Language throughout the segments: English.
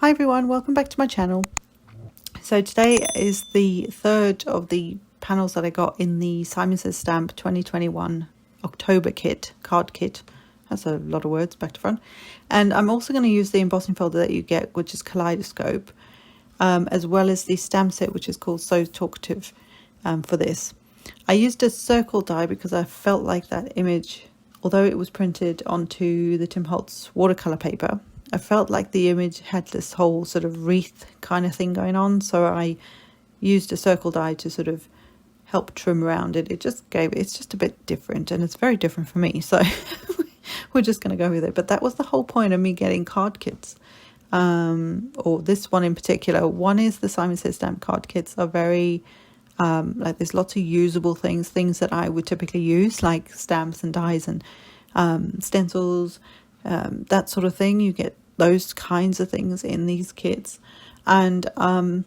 Hi everyone, welcome back to my channel. So today is the third of the panels that I got in the Simon Says Stamp 2021 October kit, card kit. That's a lot of words back to front. And I'm also going to use the embossing folder that you get, which is Kaleidoscope, as well as the stamp set, which is called So Talkative, for this. I used a circle die because I felt like that image, although it was printed onto the Tim Holtz watercolor paper, I felt like the image had this whole sort of wreath kind of thing going on, so I used a circle die to sort of help trim around it. It's just a bit different, and it's very different for me, so we're just going to go with it. But that was the whole point of me getting card kits, or this one in particular. One is the Simon Says Stamp card kits are very like, there's lots of usable things that I would typically use, like stamps and dies and stencils, that sort of thing. You get those kinds of things in these kits, and from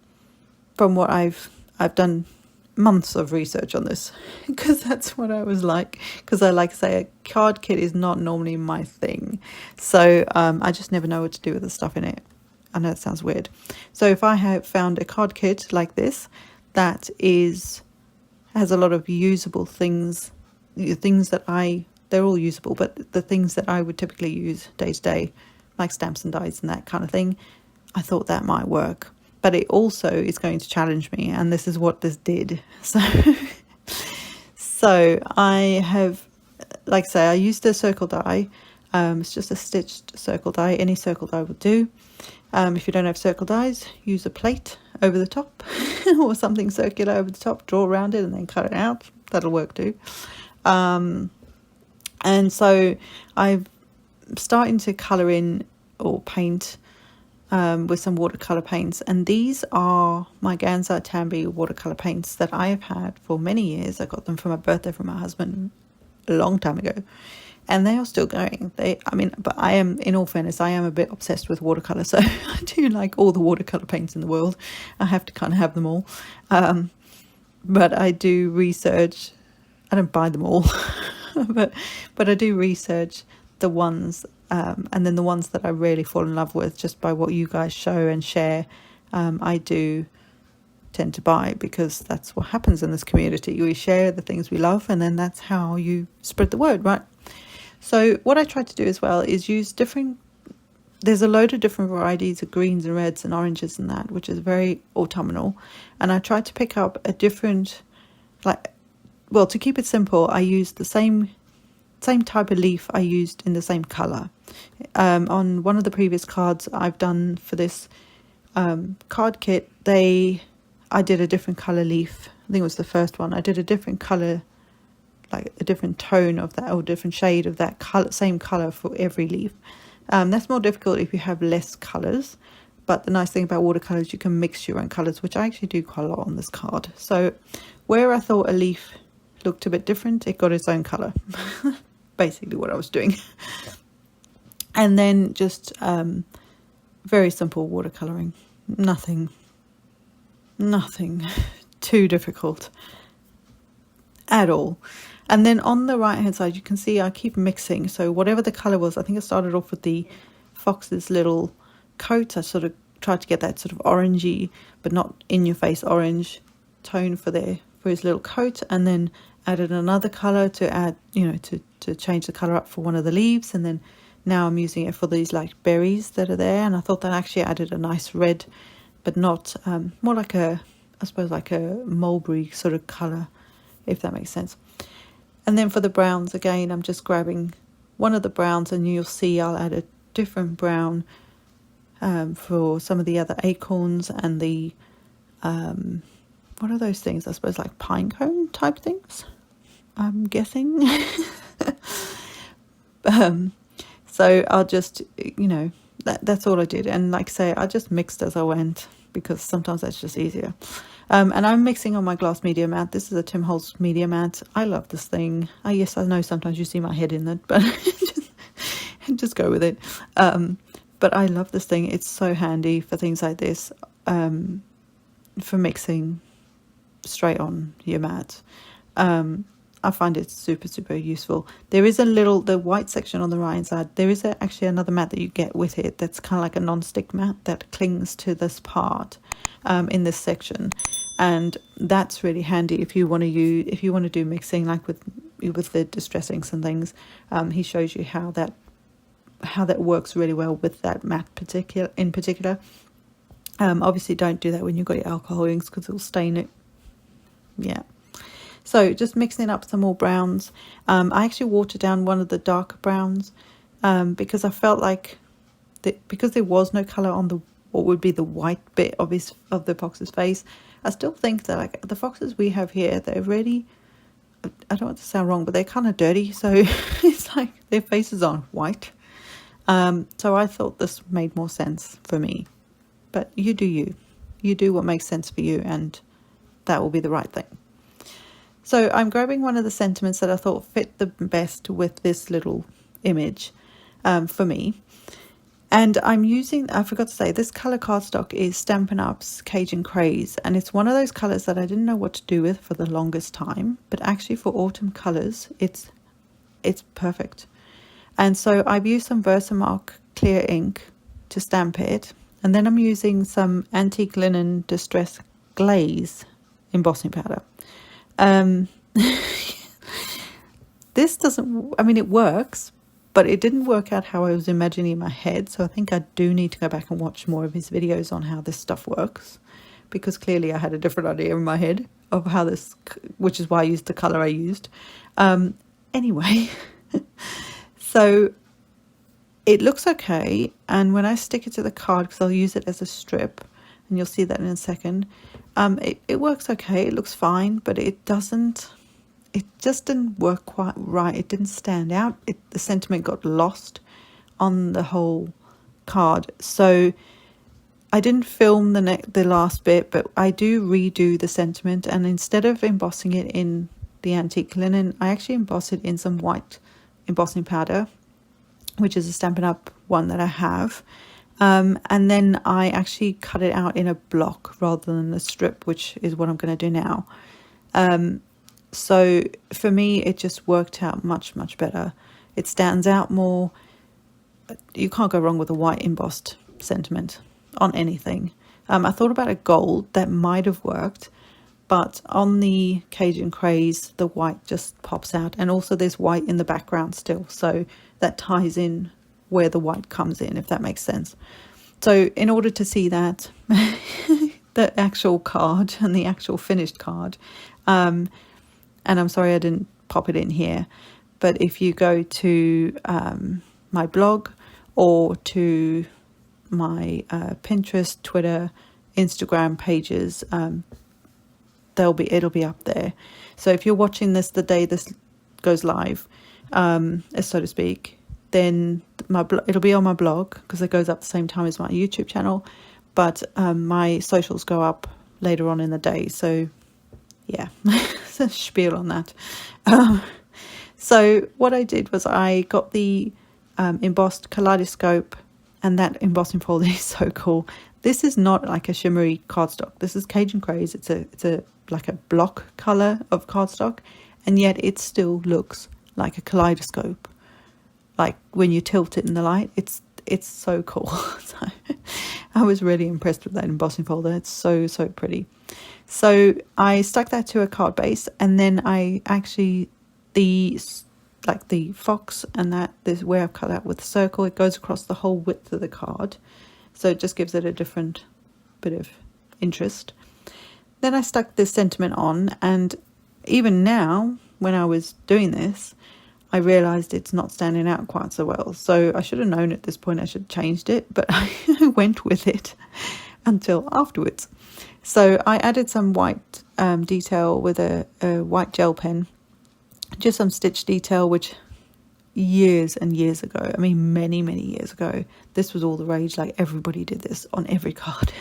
what I've done months of research on this, because that's what I was like, because I like to say a card kit is not normally my thing, so I just never know what to do with the stuff in it. I know it sounds weird. So if I have found a card kit like this that has a lot of usable things that they're all usable, but the things that I would typically use day to day, like stamps and dies and that kind of thing, I thought that might work. But it also is going to challenge me, and this is what this did. So I have, like I say, I used a circle die. It's just a stitched circle die. Any circle die will do. If you don't have circle dies, use a plate over the top or something circular over the top, draw around it and then cut it out. That'll work too. And so I'm starting to colour in or paint with some watercolour paints, and these are my Gansai Tambi watercolour paints that I have had for many years. I got them for my birthday from my husband a long time ago, and they are still going. But I am, in all fairness, I am a bit obsessed with watercolour, so I do like all the watercolour paints in the world. I have to kind of have them all, but I do research. I don't buy them all, but I do research the ones, and then the ones that I really fall in love with just by what you guys show and share, I do tend to buy, because that's what happens in this community. We share the things we love, and then that's how you spread the word, right? So what I try to do as well is use there's a load of different varieties of greens and reds and oranges and that, which is very autumnal, and I try to pick up a different, to keep it simple, I used the same type of leaf I used in the same colour. On one of the previous cards I've done for this card kit, I did a different colour leaf. I think it was the first one. I did a different colour, like a different tone of that, or different shade of that colour, same colour for every leaf. That's more difficult if you have less colours, but the nice thing about watercolours, you can mix your own colours, which I actually do quite a lot on this card. So where I thought a leaf looked a bit different, it got its own colour. Basically what I was doing. And then just very simple watercolouring. Nothing too difficult at all. And then on the right hand side, you can see I keep mixing. So whatever the colour was, I think I started off with the fox's little coat. I sort of tried to get that sort of orangey, but not in your face orange tone for his little coat, and then added another colour to add, to change the colour up for one of the leaves, and then now I'm using it for these like berries that are there, and I thought that actually added a nice red, but not more like I suppose like a mulberry sort of colour, if that makes sense. And then for the browns, again, I'm just grabbing one of the browns, and you'll see I'll add a different brown for some of the other acorns and the what are those things? I suppose like pine cone type things, I'm guessing. So I'll just, that's all I did. And like I say, I just mixed as I went, because sometimes that's just easier. And I'm mixing on my glass media mat. This is a Tim Holtz media mat. I love this thing. Yes, I know sometimes you see my head in it, but just go with it. But I love this thing. It's so handy for things like this, for mixing straight on your mat. I find it super useful. There is the white section on the right side. There is actually another mat that you get with it. That's kind of like a non-stick mat that clings to this part in this section, and that's really handy if you want to do mixing, like with the distress inks and things. He shows you how that works really well with that mat in particular. Obviously, don't do that when you've got your alcohol inks because it'll stain it. Yeah. So just mixing up some more browns. I actually watered down one of the darker browns because I felt like because there was no colour on what would be the white bit of the fox's face. I still think that like the foxes we have here, they're really, I don't want to sound wrong, but they're kind of dirty. So it's like their faces aren't white. So I thought this made more sense for me. But you do what makes sense for you, and that will be the right thing. So I'm grabbing one of the sentiments that I thought fit the best with this little image for me. And I'm using, I forgot to say, this colour cardstock is Stampin' Up's Cajun Craze. And it's one of those colours that I didn't know what to do with for the longest time. But actually for autumn colours, it's perfect. And so I've used some Versamark Clear Ink to stamp it. And then I'm using some Antique Linen Distress Glaze embossing powder. This doesn't, I mean, it works, but it didn't work out how I was imagining in my head. So I think I do need to go back and watch more of his videos on how this stuff works, because clearly I had a different idea in my head of how this, which is why I used the color I used. Anyway, so it looks okay. And when I stick it to the card, because I'll use it as a strip, and you'll see that in a second, it works okay. It looks fine, but it just didn't work quite right. It didn't stand out. The sentiment got lost on the whole card. So I didn't film the last bit, but I do redo the sentiment, and instead of embossing it in the antique linen, I actually emboss it in some white embossing powder, which is a Stampin' Up one that I have. And then I actually cut it out in a block rather than a strip, which is what I'm going to do now. So for me, it just worked out much better. It stands out more. You can't go wrong with a white embossed sentiment on anything. I thought about a gold that might have worked, but on the Cajun Craze, the white just pops out. And also there's white in the background still, so that ties in where the white comes in, if that makes sense. So in order to see that, the actual card and the actual finished card, and I'm sorry I didn't pop it in here, but if you go to my blog or to my Pinterest, Twitter, Instagram pages, it'll be up there. So if you're watching this the day this goes live, so to speak, then it'll be on my blog because it goes up the same time as my YouTube channel, but my socials go up later on in the day. So yeah, it's a spiel on that. So what I did was I got the embossed Kaleidoscope, and that embossing folder is so cool. This is not like a shimmery cardstock. This is Cajun Craze. It's a like a block color of cardstock, and yet it still looks like a kaleidoscope. Like when you tilt it in the light, it's so cool. So I was really impressed with that embossing folder. It's so pretty. So I stuck that to a card base, and then I actually the fox and this where I've cut out with a circle, it goes across the whole width of the card, so it just gives it a different bit of interest. Then I stuck this sentiment on, and even now when I was doing this, I realized it's not standing out quite so well. So I should have known at this point I should have changed it, but I went with it until afterwards. So I added some white detail with a white gel pen, just some stitch detail, which years and years ago, I mean many years ago, this was all the rage. Like everybody did this on every card.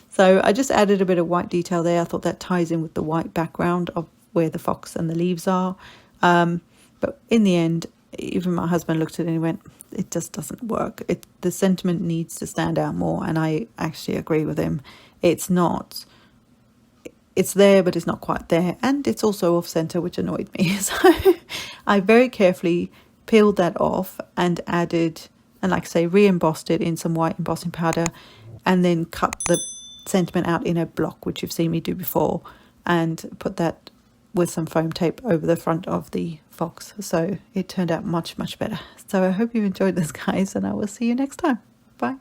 So I just added a bit of white detail there. I thought that ties in with the white background of where the fox and the leaves are. But in the end, even my husband looked at it and he went, it just doesn't work. The sentiment needs to stand out more. And I actually agree with him. It's not, it's there, but it's not quite there. And it's also off center, which annoyed me. So I very carefully peeled that off and added, and like I say, re-embossed it in some white embossing powder, and then cut the sentiment out in a block, which you've seen me do before, and put that with some foam tape over the front of the fox. So it turned out much, much better. So I hope you enjoyed this, guys, and I will see you next time. Bye.